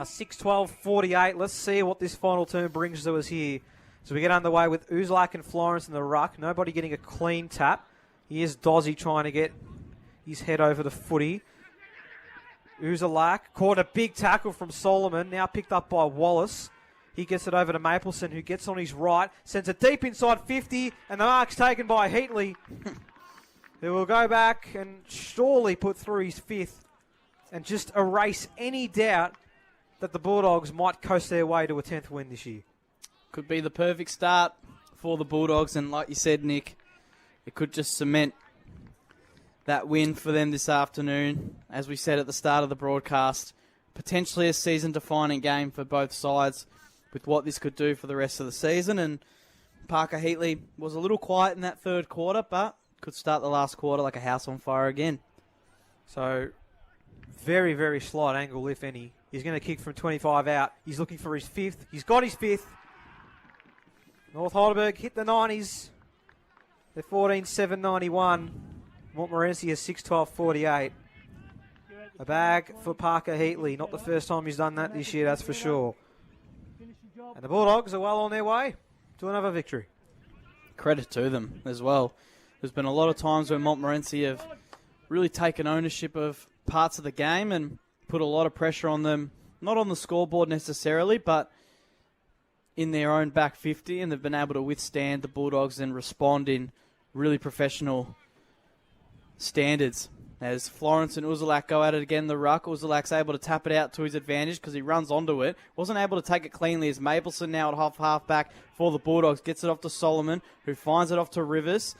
6-12-48. Let's see what this final turn brings to us here. So we get underway with Uzlak and Florence in the ruck. Nobody getting a clean tap. Here's Dozzy trying to get his head over the footy. Uzlak caught a big tackle from Solomon, now picked up by Wallace. He gets it over to Mapleson, who gets on his right, sends it deep inside 50, and the mark's taken by Heatley, who will go back and surely put through his fifth and just erase any doubt that the Bulldogs might coast their way to a 10th win this year. Could be the perfect start for the Bulldogs, and like you said, Nick, it could just cement that win for them this afternoon. As we said at the start of the broadcast, potentially a season-defining game for both sides with what this could do for the rest of the season. And Parker Heatley was a little quiet in that third quarter, but could start the last quarter like a house on fire again. So, very, very slight angle, if any. He's going to kick from 25 out. He's looking for his fifth. He's got his fifth. North Heidelberg hit the 90s. They're 14-7-91. Montmorency is 6-12-48. A bag for Parker Heatley. Not the first time he's done that this year, that's for sure. And the Bulldogs are well on their way to another victory. Credit to them as well. There's been a lot of times where Montmorency have really taken ownership of parts of the game and put a lot of pressure on them, not on the scoreboard necessarily, but in their own back 50, and they've been able to withstand the Bulldogs and respond in really professional standards. As Florence and Uzlak go at it again, the ruck, Uzlak's able to tap it out to his advantage because he runs onto it. Wasn't able to take it cleanly as Mapleson now at half-back for the Bulldogs. Gets it off to Solomon, who finds it off to Rivers,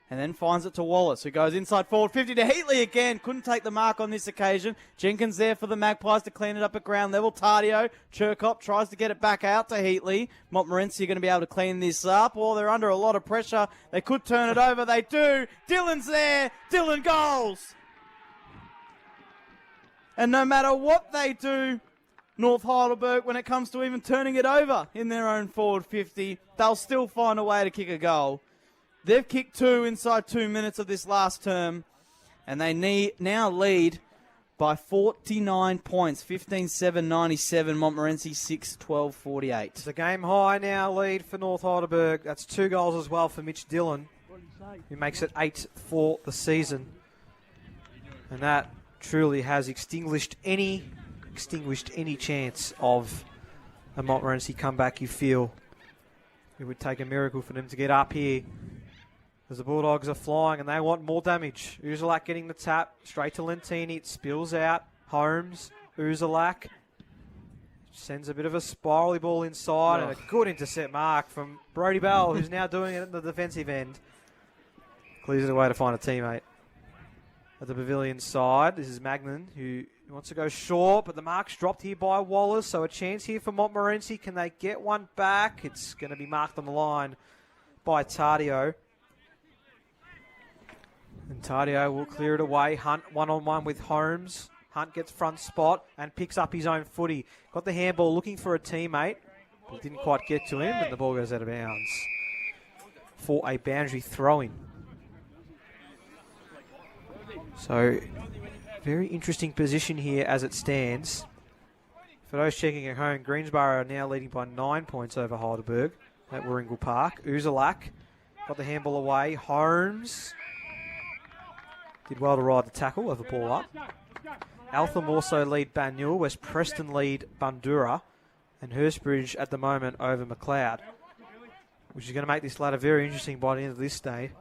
and then finds it to Wallace, who goes inside forward 50 to Heatley again. Couldn't take the mark on this occasion. Jenkins there for the Magpies to clean it up at ground level. Tardio, Chirkop tries to get it back out to Heatley. Montmorency are going to be able to clean this up. Well, they're under a lot of pressure. They could turn it over. They do. Dylan's there. Dylan goals. And no matter what they do, North Heidelberg, when it comes to even turning it over in their own forward 50, they'll still find a way to kick a goal. They've kicked two inside 2 minutes of this last term, and they now lead by 49 points, 15-7-97, Montmorency 6-12-48. It's a game high now lead for North Heidelberg. That's 2 goals as well for Mitch Dillon, who makes it 8 for the season. And that truly has extinguished any chance of a Montmorency comeback. You feel it would take a miracle for them to get up here, as the Bulldogs are flying and they want more damage. Uzlak getting the tap straight to Lentini. It spills out. Holmes, Uzlak sends a bit of a spirally ball inside, and a good intercept mark from Brody Bell, who's now doing it at the defensive end. Clears it away to find a teammate at the pavilion side. This is Magnan, who wants to go short, but the mark's dropped here by Wallace, so a chance here for Montmorency. Can they get one back? It's going to be marked on the line by Tardio. And Tardio will clear it away. Hunt one-on-one with Holmes. Hunt gets front spot and picks up his own footy. Got the handball looking for a teammate, but didn't quite get to him, and the ball goes out of bounds for a boundary throw-in. So, very interesting position here as it stands. For those checking at home, Greensboro are now leading by 9 points over Heidelberg at Warringal Park. Uzlak got the handball away. Holmes did well to ride the tackle of the ball up. Altham also lead Banyul. West Preston lead Bundura. And Hurstbridge at the moment over McLeod, which is going to make this ladder very interesting by the end of this day.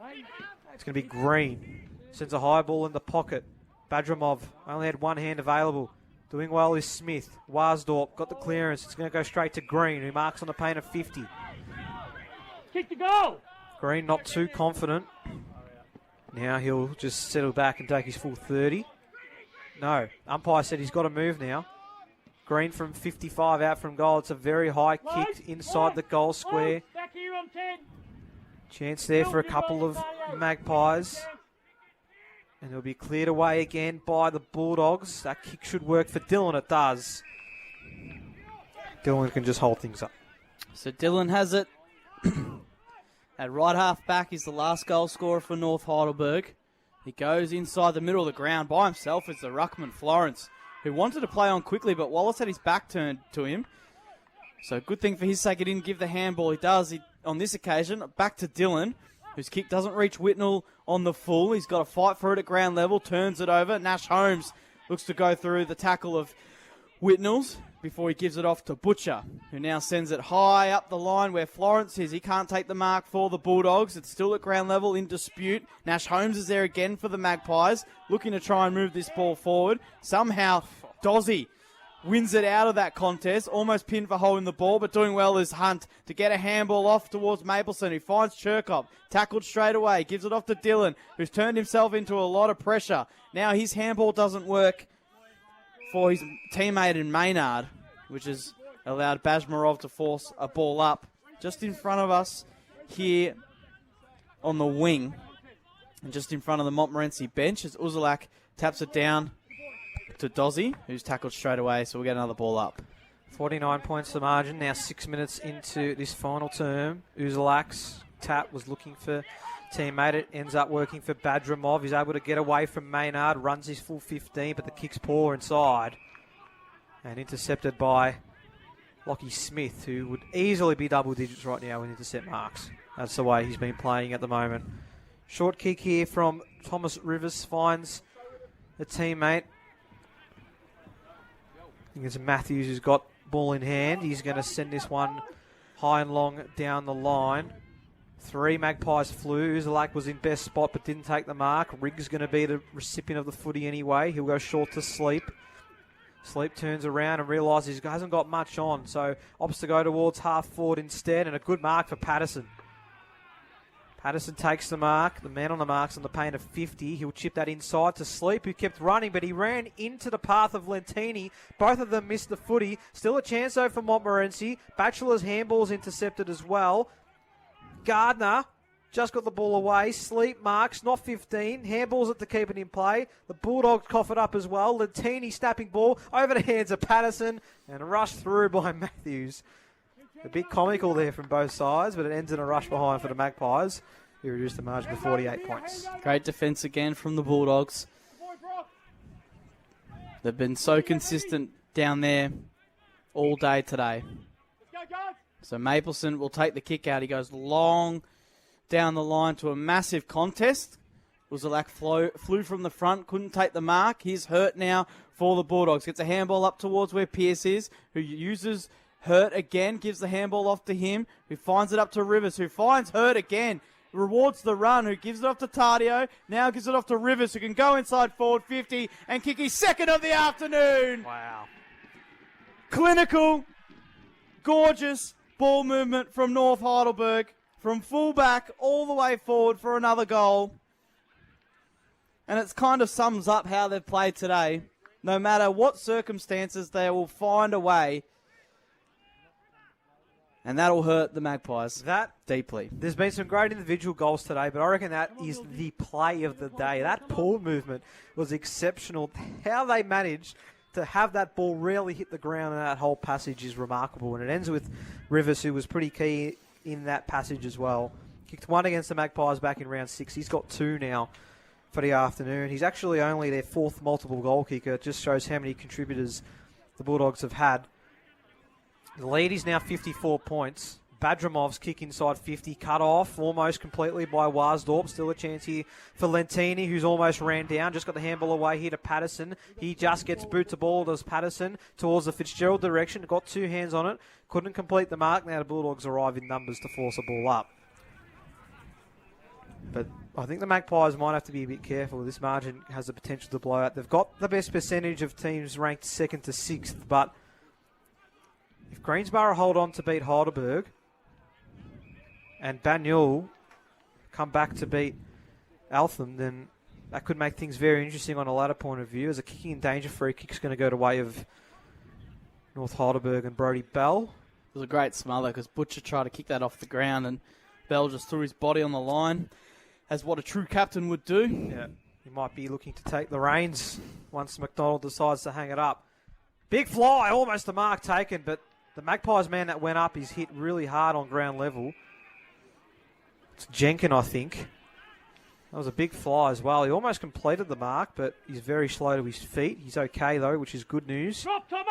It's going to be Green. Sends a high ball in the pocket. Badramov only had one hand available. Doing well is Smith. Warsdorp got the clearance. It's going to go straight to Green, who marks on the paint of 50. Kick the goal! Green not too confident. Now he'll just settle back and take his full 30. No, umpire said he's got to move now. Green from 55 out from goal. It's a very high kick inside the goal square. Back here on 10. Chance there for a couple of Magpies. And it'll be cleared away again by the Bulldogs. That kick should work for Dillon. It does. Dillon can just hold things up. So Dillon has it. At right half back, he's the last goal scorer for North Heidelberg. He goes inside the middle of the ground by himself. It's the ruckman Florence who wanted to play on quickly, but Wallace had his back turned to him. So good thing for his sake he didn't give the handball. He does on this occasion. Back to Dylan, whose kick doesn't reach Whitnell on the full. He's got to fight for it at ground level, turns it over. Nash Holmes looks to go through the tackle of Whitnell's before he gives it off to Butcher, who now sends it high up the line where Florence is. He can't take the mark for the Bulldogs. It's still at ground level in dispute. Nash Holmes is there again for the Magpies, looking to try and move this ball forward. Somehow, Dozzy wins it out of that contest, almost pinned for holding the ball, but doing well is Hunt to get a handball off towards Mapleson, who finds Cherkop, tackled straight away, gives it off to Dylan, who's turned himself into a lot of pressure. Now his handball doesn't work for his teammate in Maynard, which has allowed Bajmarov to force a ball up just in front of us here on the wing, and just in front of the Montmorency bench as Uzalak taps it down to Dozzy, who's tackled straight away, so we'll get another ball up. 49 points the margin, now 6 minutes into this final term. Uzalak's tap was looking for teammate. It ends up working for Badramov. He's able to get away from Maynard, runs his full 15, but the kick's poor inside. And intercepted by Lockie Smith, who would easily be double digits right now in intercept marks. That's the way he's been playing at the moment. Short kick here from Thomas Rivers, finds a teammate. I think it's Matthews who's got ball in hand. He's going to send this one high and long down the line. 3 Magpies flew. Uzalak was in best spot but didn't take the mark. Riggs going to be the recipient of the footy anyway. He'll go short to Sleep. Sleep turns around and realises he hasn't got much on, so opts to go towards half forward instead, and a good mark for Patterson. Patterson takes the mark. The man on the mark's on the pain of 50. He'll chip that inside to Sleep, who kept running, but he ran into the path of Lentini. Both of them missed the footy. Still a chance, though, for Montmorency. Batchelor's handball's intercepted as well. Gardner just got the ball away. Sleep marks, not 15. Handballs it to keep it in play. The Bulldogs cough it up as well. Lentini snapping ball over the hands of Patterson and rushed through by Matthews. A bit comical there from both sides, but it ends in a rush behind for the Magpies, who reduced the margin to 48 points. Great defence again from the Bulldogs. They've been so consistent down there all day today. So Mapleson will take the kick out. He goes long down the line to a massive contest. Uzalak flew from the front, couldn't take the mark. He's hurt now for the Bulldogs. Gets a handball up towards where Pearce is, who uses Hurt again, gives the handball off to him, who finds it up to Rivers, who finds Hurt again, rewards the run, who gives it off to Tardio, now gives it off to Rivers, who can go inside forward 50 and kick his second of the afternoon. Wow. Clinical, gorgeous ball movement from North Heidelberg, from fullback all the way forward for another goal. And it kind of sums up how they've played today. No matter what circumstances, they will find a way. And that'll hurt the Magpies deeply. There's been some great individual goals today, but I reckon that is the play of the day. That ball movement was exceptional. How they managed to have that ball really hit the ground in that whole passage is remarkable. And it ends with Rivers, who was pretty key in that passage as well. Kicked one against the Magpies back in round 6. He's got 2 now for the afternoon. He's actually only their 4th multiple goal kicker. It just shows how many contributors the Bulldogs have had. The lead is now 54 points. Badramov's kick inside 50, cut off almost completely by Warsdorp. Still a chance here for Lentini, who's almost ran down. Just got the handball away here to Patterson. He just gets boot to ball, does Patterson, towards the Fitzgerald direction. Got 2 hands on it. Couldn't complete the mark. Now the Bulldogs arrive in numbers to force a ball up. But I think the Magpies might have to be a bit careful. This margin has the potential to blow out. They've got the best percentage of teams ranked 2nd to 6th, but if Greensboro hold on to beat Heidelberg and Banyul come back to beat Eltham, then that could make things very interesting on a ladder point of view, as a kicking in danger free kick is going to go the way of North Heidelberg and Brodie Bell. It was a great smother because Butcher tried to kick that off the ground and Bell just threw his body on the line, as what a true captain would do. Yeah, he might be looking to take the reins once McDonald decides to hang it up. Big fly, almost a mark taken, but the Magpies man that went up is hit really hard on ground level. It's Jenkin, I think. That was a big fly as well. He almost completed the mark, but he's very slow to his feet. He's okay, though, which is good news. Drop, Tomo!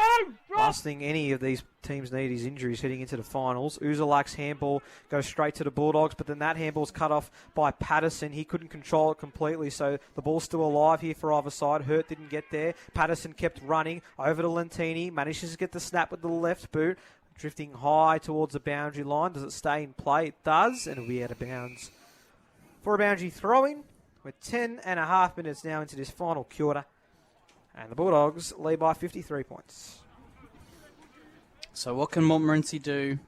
Drop! Last thing any of these teams need is injuries heading into the finals. Uzalak's handball goes straight to the Bulldogs, but then that handball's cut off by Patterson. He couldn't control it completely, so the ball's still alive here for either side. Hurt didn't get there. Patterson kept running over to Lentini. Manages to get the snap with the left boot. Drifting high towards the boundary line. Does it stay in play? It does, and it'll be out of bounds. For a boundary throw-in, we're 10.5 minutes now into this final quarter. And the Bulldogs lead by 53 points. So what can Montmorency do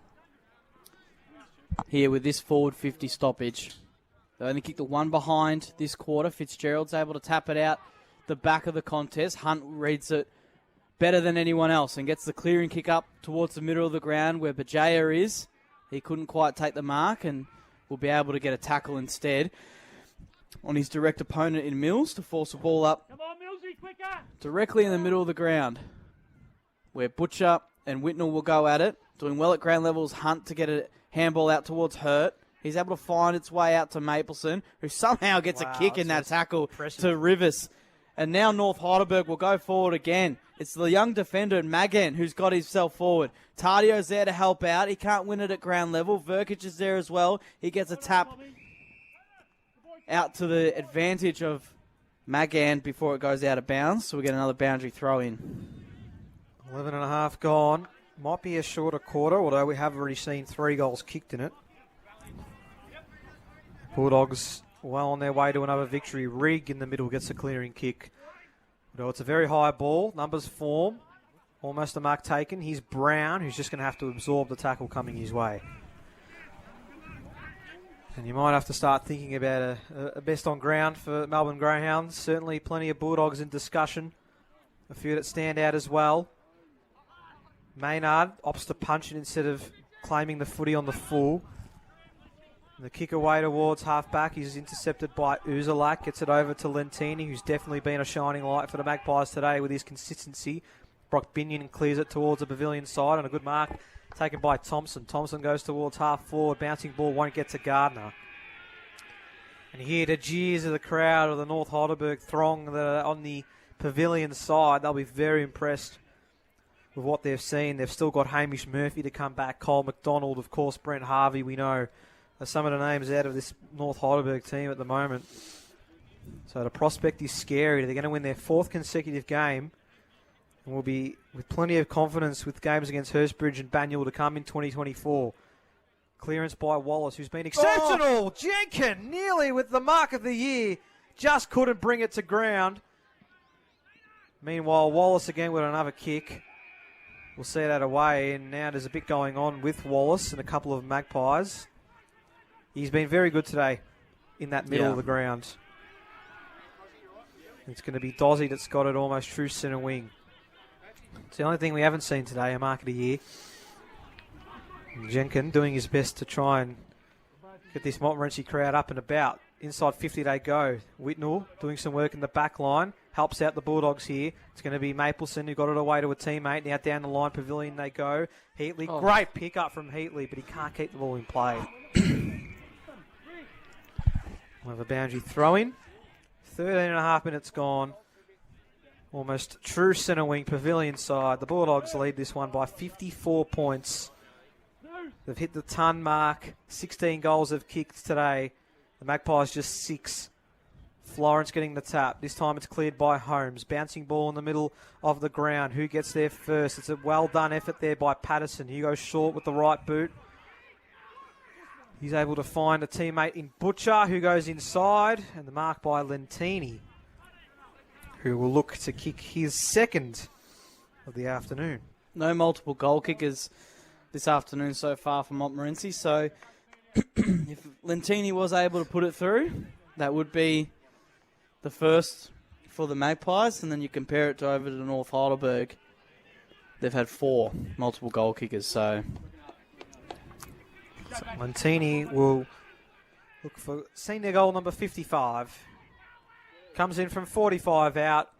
here with this forward 50 stoppage? They only kicked the one behind this quarter. Fitzgerald's able to tap it out the back of the contest. Hunt reads it better than anyone else and gets the clearing kick up towards the middle of the ground where Bajaya is. He couldn't quite take the mark and will be able to get a tackle instead on his direct opponent in Mills to force the ball up Come on, Millsy, quicker! directly in the middle of the ground where Butcher and Whitnell will go at it. Doing well at ground levels, Hunt to get a handball out towards Hurt. He's able to find its way out to Mapleson, who somehow gets a kick in that tackle to Rivers. And now North Heidelberg will go forward again. It's the young defender, Magan, who's got himself forward. Tardio's there to help out. He can't win it at ground level. Verkic is there as well. He gets a tap out to the advantage of Magan before it goes out of bounds. So we get another boundary throw in. 11.5 gone. Might be a shorter quarter, although we have already seen 3 goals kicked in it. Bulldogs well on their way to another victory. Rigg in the middle gets a clearing kick. Although it's a very high ball. Numbers form. Almost a mark taken. Here's Brown, who's just going to have to absorb the tackle coming his way. And you might have to start thinking about a best on ground for Melbourne Greyhounds. Certainly plenty of Bulldogs in discussion. A few that stand out as well. Maynard opts to punch it instead of claiming the footy on the full. The kick away towards half-back is intercepted by Uzalak. Gets it over to Lentini, who's definitely been a shining light for the Magpies today with his consistency. Brock Binion clears it towards the pavilion side, and a good mark taken by Thompson. Thompson goes towards half-forward. Bouncing ball won't get to Gardner. And here the jeers of the crowd of the North Heidelberg throng that are on the pavilion side. They'll be very impressed with what they've seen. They've still got Hamish Murphy to come back. Cole McDonald, of course, Brent Harvey, we know, are some of the names out of this North Heidelberg team at the moment. So the prospect is scary. They're going to win their 4th consecutive game. And will be with plenty of confidence with games against Hurstbridge and Banyule to come in 2024. Clearance by Wallace, who's been exceptional. Jenkin nearly with the mark of the year. Just couldn't bring it to ground. Meanwhile, Wallace again with another kick. We'll see that away. And now there's a bit going on with Wallace and a couple of Magpies. He's been very good today in that middle of the ground. It's going to be Dozzy that's got it almost true centre wing. It's the only thing we haven't seen today, a mark of the year. Jenkin doing his best to try and get this Montmorency crowd up and about. Inside 50 they go. Whitnell doing some work in the back line. Helps out the Bulldogs here. It's going to be Mapleson who got it away to a teammate. Now down the line, pavilion they go. Heatley, great pick up from Heatley, but he can't keep the ball in play. We'll have a boundary throw-in. 13.5 minutes gone. Almost true centre wing pavilion side. The Bulldogs lead this one by 54 points. They've hit the ton mark. 16 goals they've kicked today. The Magpies just 6. Florence getting the tap. This time it's cleared by Holmes. Bouncing ball in the middle of the ground. Who gets there first? It's a well-done effort there by Patterson. He goes short with the right boot. He's able to find a teammate in Butcher who goes inside. And the mark by Lentini, who will look to kick his 2nd of the afternoon. No multiple goal kickers this afternoon so far for Montmorency. So if Lentini was able to put it through, that would be the first for the Magpies. And then you compare it to over to North Heidelberg. They've had 4 multiple goal kickers. So Lentini will look for senior goal number 55. Comes in from 45 out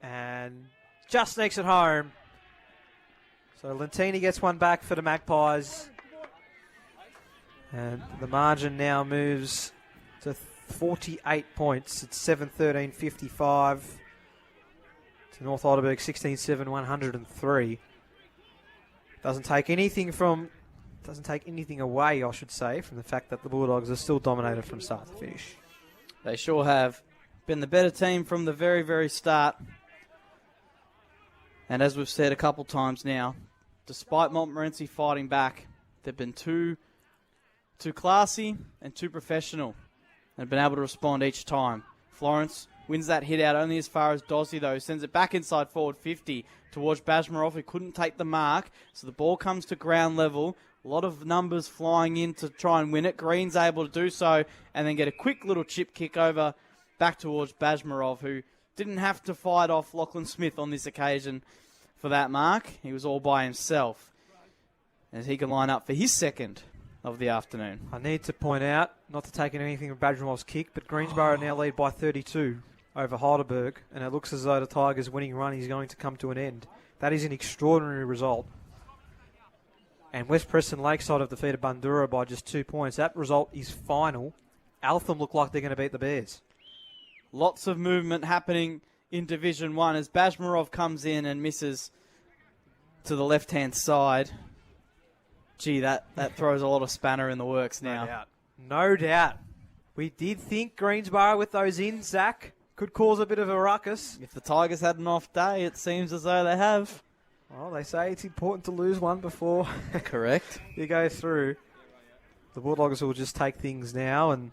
and just sneaks it home. So Lentini gets one back for the Magpies. And the margin now moves to 48 points. It's 7-13-55 to North Heidelberg 16-7-103. Doesn't take anything away, I should say, from the fact that the Bulldogs are still dominated from start to finish. They sure have been the better team from the very, very start. And as we've said a couple times now, despite Montmorency fighting back, they've been too classy and too professional and been able to respond each time. Florence wins that hit out only as far as Dozzy, though. Sends it back inside forward 50 towards Bajmarov, who couldn't take the mark. So the ball comes to ground level. A lot of numbers flying in to try and win it. Green's able to do so and then get a quick little chip kick over back towards Bajmarov, who didn't have to fight off Lachlan Smith on this occasion for that mark. He was all by himself as he can line up for his second of the afternoon. I need to point out, not to take anything from Bajmarov's kick, but Greensboro now lead by 32 over Heidelberg, and it looks as though the Tigers' winning run is going to come to an end. That is an extraordinary result. And West Preston Lakeside have defeated Bandura by just 2 points. That result is final. Altham look like they're going to beat the Bears. Lots of movement happening in Division 1 as Bajmarov comes in and misses to the left-hand side. Gee, that throws a lot of spanner in the works now. No doubt. We did think Greensboro with those in, Zach, could cause a bit of a ruckus. If the Tigers had an off day, it seems as though they have. Well, they say it's important to lose one before Correct. you go through. The Bulldogs will just take things now, and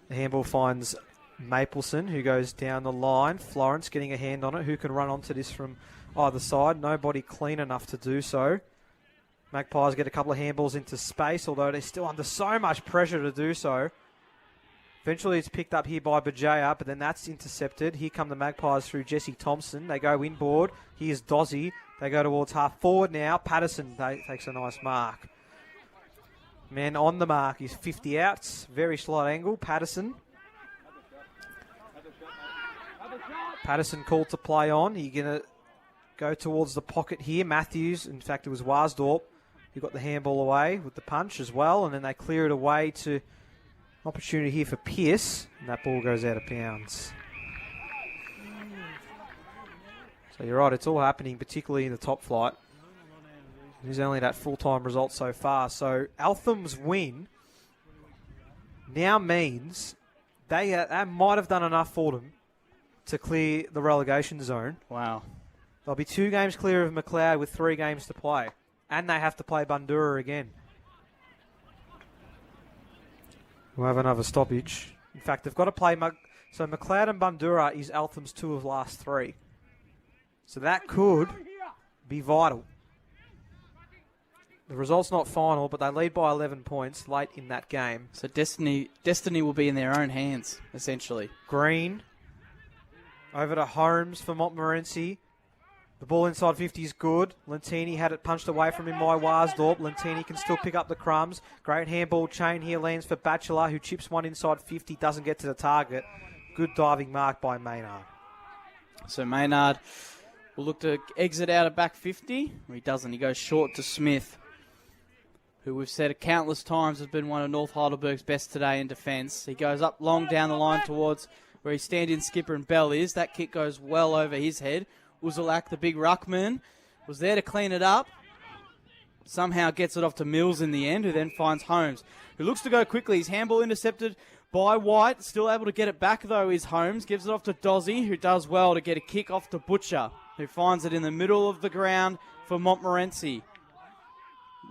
the handball finds Mapleson, who goes down the line. Florence getting a hand on it. Who can run onto this from either side? Nobody clean enough to do so. Magpies get a couple of handballs into space, although they're still under so much pressure to do so. Eventually it's picked up here by Bajaya, but then that's intercepted. Here come the Magpies through Jesse Thompson. They go inboard. Here's Dozzy. They go towards half forward now. Patterson takes a nice mark. Man on the mark is 50 outs. Very slight angle. Patterson called to play on. He's going to go towards the pocket here. Matthews, in fact, it was Warsdorp who got the handball away with the punch as well, and then they clear it away to opportunity here for Pierce, and that ball goes out of bounds. So you're right, it's all happening, particularly in the top flight. There's only that full-time result so far. So Altham's win now means that might have done enough for them to clear the relegation zone. Wow. They'll be 2 games clear of McLeod with 3 games to play. And they have to play Bandura again. We'll have another stoppage. In fact, they've got to play... So McLeod and Bandura is Altham's 2 of last 3. So that could be vital. The result's not final, but they lead by 11 points late in that game. So destiny will be in their own hands, essentially. Green over to Holmes for Montmorency. The ball inside 50 is good. Lentini had it punched away from him by Warsdorp. Lentini can still pick up the crumbs. Great handball chain here lands for Batchelor, who chips one inside 50, doesn't get to the target. Good diving mark by Maynard. So Maynard will look to exit out of back 50. He doesn't. He goes short to Smith, who we've said countless times has been one of North Heidelberg's best today in defence. He goes up long down the line towards where his stand-in skipper and Bell is. That kick goes well over his head. Uzalak, the big ruckman, was there to clean it up. Somehow gets it off to Mills in the end, who then finds Holmes, who looks to go quickly. His handball intercepted by White. Still able to get it back, though, is Holmes. Gives it off to Dozzy, who does well to get a kick off to Butcher, who finds it in the middle of the ground for Montmorency.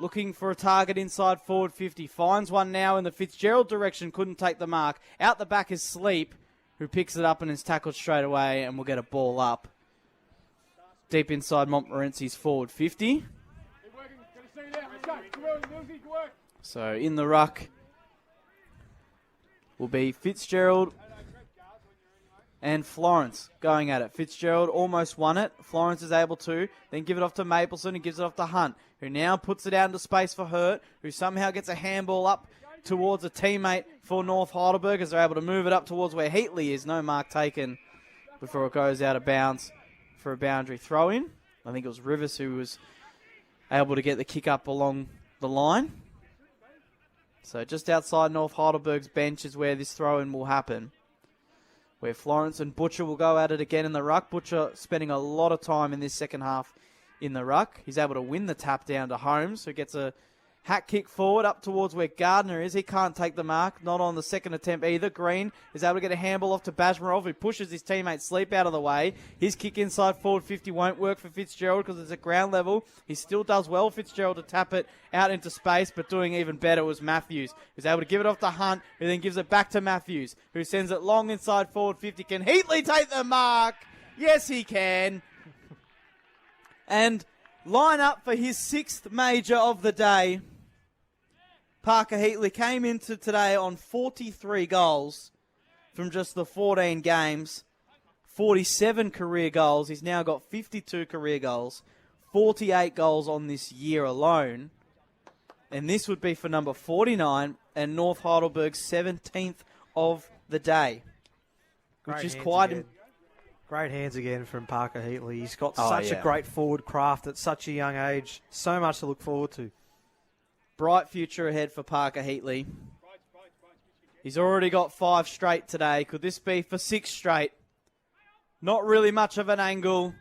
Looking for a target inside forward 50. Finds one now in the Fitzgerald direction. Couldn't take the mark. Out the back is Sleep, who picks it up and is tackled straight away and will get a ball up. Deep inside Montmorency's forward 50. So in the ruck will be Fitzgerald and Florence going at it. Fitzgerald almost won it. Florence is able to then give it off to Mapleson, who gives it off to Hunt, who now puts it out into space for Hurt, who somehow gets a handball up towards a teammate for North Heidelberg as they're able to move it up towards where Heatley is. No mark taken before it goes out of bounds for a boundary throw-in. I think it was Rivers who was able to get the kick up along the line. So just outside North Heidelberg's bench is where this throw-in will happen, where Florence and Butcher will go at it again in the ruck. Butcher spending a lot of time in this second half in the ruck. He's able to win the tap down to Holmes, who gets a hat kick forward up towards where Gardner is. He can't take the mark, not on the second attempt either. Green is able to get a handball off to Bashmarov, who pushes his teammate Sleep out of the way. His kick inside forward 50 won't work for Fitzgerald because it's at ground level. He still does well, Fitzgerald, to tap it out into space, but doing even better was Matthews, who's able to give it off to Hunt, who then gives it back to Matthews, who sends it long inside forward 50. Can Heatley take the mark? Yes, he can. And line up for his 6th major of the day. Parker Heatley came into today on 43 goals from just the 14 games, 47 career goals. He's now got 52 career goals, 48 goals on this year alone. And this would be for number 49 and North Heidelberg's 17th of the day, which is quite... Great hands again from Parker Heatley. He's got such a great forward craft at such a young age. So much to look forward to. Bright future ahead for Parker Heatley. He's already got 5 straight today. Could this be for 6 straight? Not really much of an angle.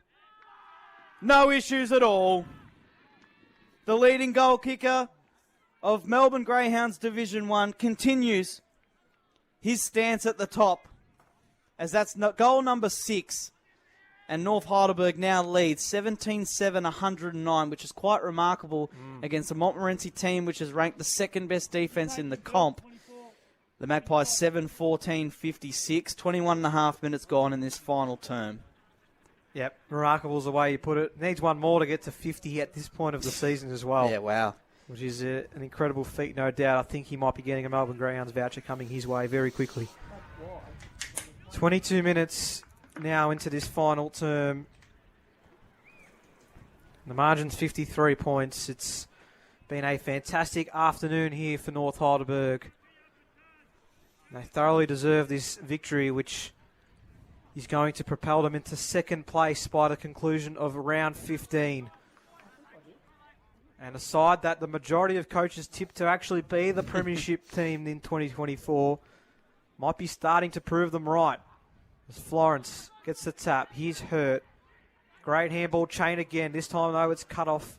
No issues at all. The leading goal kicker of Melbourne Greyhounds Division 1 continues his stance at the top, as that's goal number 6. And North Heidelberg now leads 17-7-109, which is quite remarkable against a Montmorency team which is ranked the 2nd best defence in the comp. The Magpies 7-14-56, 21 and a half minutes gone in this final term. Yep, remarkable is the way you put it. Needs one more to get to 50 at this point of the season as well. Yeah, wow. Which is an incredible feat, no doubt. I think he might be getting a Melbourne Greyhounds voucher coming his way very quickly. 22 minutes now into this final term. The margin's 53 points. It's been a fantastic afternoon here for North Heidelberg. They thoroughly deserve this victory, which is going to propel them into 2nd place by the conclusion of round 15. And a side that the majority of coaches tipped to actually be the premiership team in 2024 might be starting to prove them right. As Florence gets the tap. He's hurt. Great handball chain again. This time, though, it's cut off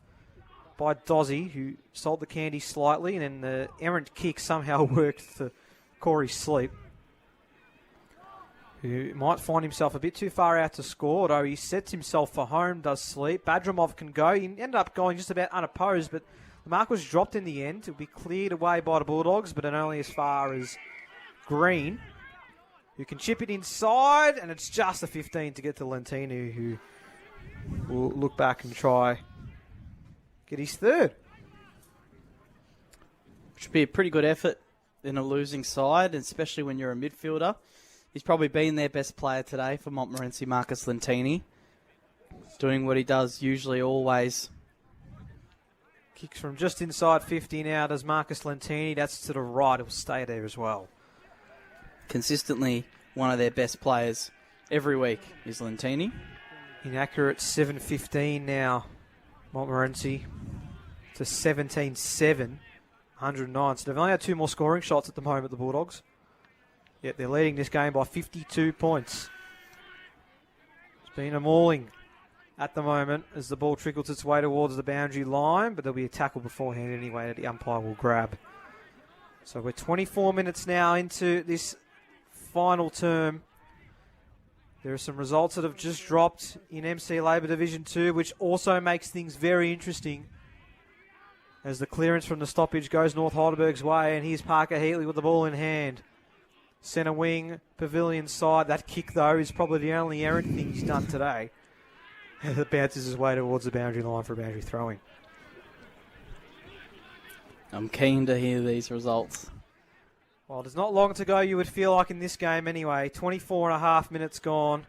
by Dozzy, who sold the candy slightly, and then the errant kick somehow worked to Corey Sleep, who might find himself a bit too far out to score, although he sets himself for home, does Sleep. Badramov can go. He ended up going just about unopposed, but the mark was dropped in the end. It'll be cleared away by the Bulldogs, but only as far as Green, who can chip it inside, and it's just a 15 to get to Lentini, who will look back and try get his 3rd. Should be a pretty good effort in a losing side, especially when you're a midfielder. He's probably been their best player today for Montmorency, Marcus Lentini, doing what he does usually always. Kicks from just inside 50 now does Marcus Lentini. That's to the right. He'll stay there as well. Consistently one of their best players every week is Lentini. Inaccurate 7-15 now, Montmorency to 17-7, 109. So they've only had 2 more scoring shots at the moment, the Bulldogs. Yet they're leading this game by 52 points. It's been a mauling at the moment as the ball trickles its way towards the boundary line, but there'll be a tackle beforehand anyway that the umpire will grab. So we're 24 minutes now into this final term. There are some results that have just dropped in MC Labour Division 2, which also makes things very interesting as the clearance from the stoppage goes North Heidelberg's way, and here's Parker Heatley with the ball in hand. Centre wing, pavilion side. That kick, though, is probably the only errant thing he's done today. It bounces his way towards the boundary line for a boundary throwing. I'm keen to hear these results. Well, there's not long to go, you would feel like, in this game anyway. 24 and a half minutes gone.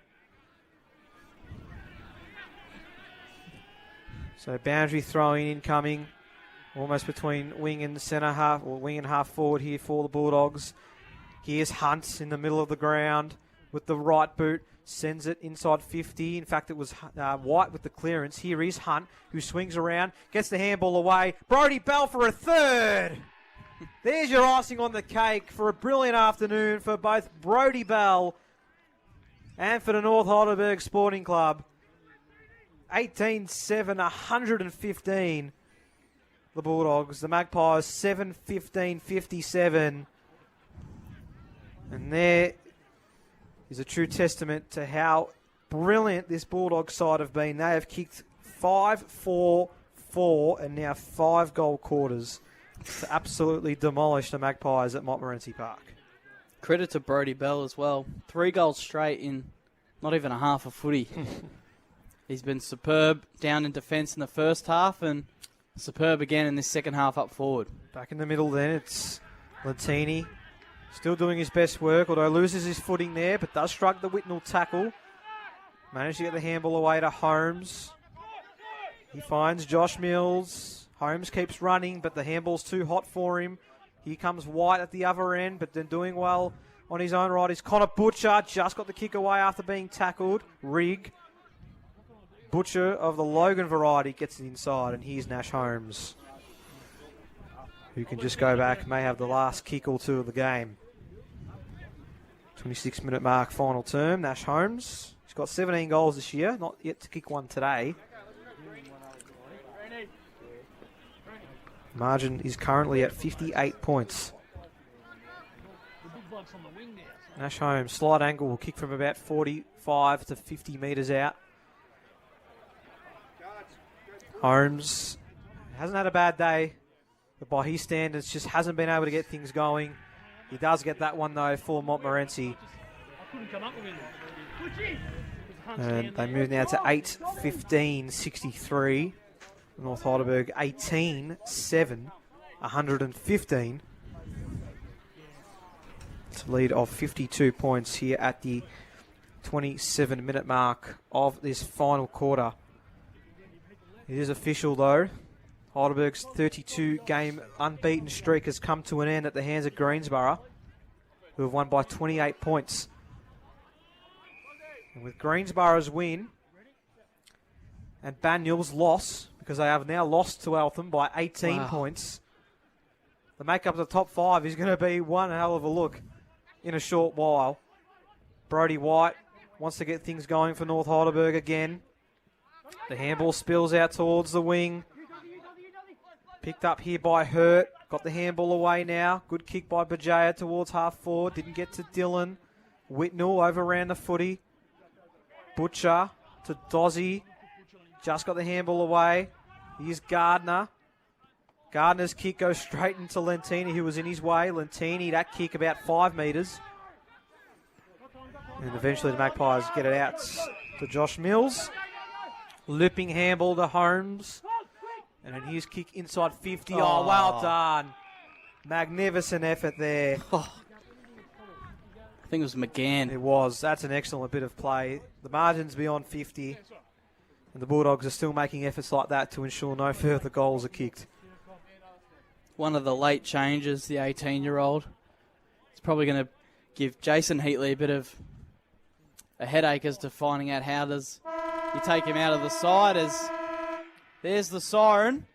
So boundary throwing incoming. Almost between wing and centre half, or wing and half forward here for the Bulldogs. Here's Hunt in the middle of the ground with the right boot. Sends it inside 50. In fact, it was White with the clearance. Here is Hunt, who swings around, gets the handball away. Brody Bell for a 3rd. There's your icing on the cake for a brilliant afternoon for both Brodie Bell and for the North Heidelberg Sporting Club. 18-7, 115. The Bulldogs. The Magpies 7-15, 57. And there is a true testament to how brilliant this Bulldogs side have been. They have kicked 5-4-4 and now 5 goal quarters to absolutely demolish the Magpies at Montmorency Park. Credit to Brodie Bell as well. 3 goals straight in not even a half a footy. He's been superb down in defence in the first half and superb again in this second half up forward. Back in the middle then, it's Lentini. Still doing his best work, although loses his footing there, but does strike the Whitnell tackle. Managed to get the handball away to Holmes. He finds Josh Mills. Holmes keeps running, but the handball's too hot for him. Here comes White at the other end, but then doing well on his own right is Connor Butcher. Just got the kick away after being tackled. Rig. Butcher of the Logan variety gets it inside, and here's Nash Holmes, who can just go back, may have the last kick or two of the game. 26-minute mark, final term. Nash Holmes. He's got 17 goals this year, not yet to kick one today. Margin is currently at 58 points. Nash Holmes, slight angle, will kick from about 45 to 50 metres out. Holmes hasn't had a bad day, but by his standards just hasn't been able to get things going. He does get that one though for Montmorency. And they move now to 8-15-63. North Heidelberg 18-7, 115. It's a lead of 52 points here at the 27-minute mark of this final quarter. It is official though. Heidelberg's 32-game unbeaten streak has come to an end at the hands of Greensborough, who have won by 28 points. And with Greensborough's win and Banyul's loss, because they have now lost to Eltham by 18 points, the makeup of the top 5 is going to be one hell of a look in a short while. Brodie White wants to get things going for North Heidelberg again. The handball spills out towards the wing. Picked up here by Hurt. Got the handball away now. Good kick by Bajaya towards half forward. Didn't get to Dillon. Whitnell overran the footy. Butcher to Dozzy. Just got the handball away. Here's Gardner. Gardner's kick goes straight into Lentini, who was in his way. Lentini, that kick about 5 metres. And eventually the Magpies get it out to Josh Mills. Looping handball to Holmes. And then his kick inside 50. Oh, well done. Magnificent effort there. I think it was McGann. It was. That's an excellent bit of play. The margin's beyond 50. And the Bulldogs are still making efforts like that to ensure no further goals are kicked. One of the late changes, the 18-year-old. It's probably going to give Jason Heatley a bit of a headache as to finding out how does you take him out of the side. As there's the siren.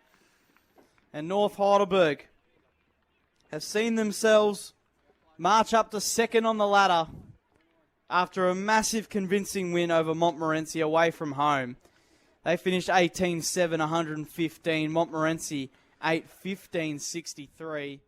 And North Heidelberg have seen themselves march up to second on the ladder after a massive convincing win over Montmorency away from home. They finished 18-7, 115. Montmorency 8-15-63.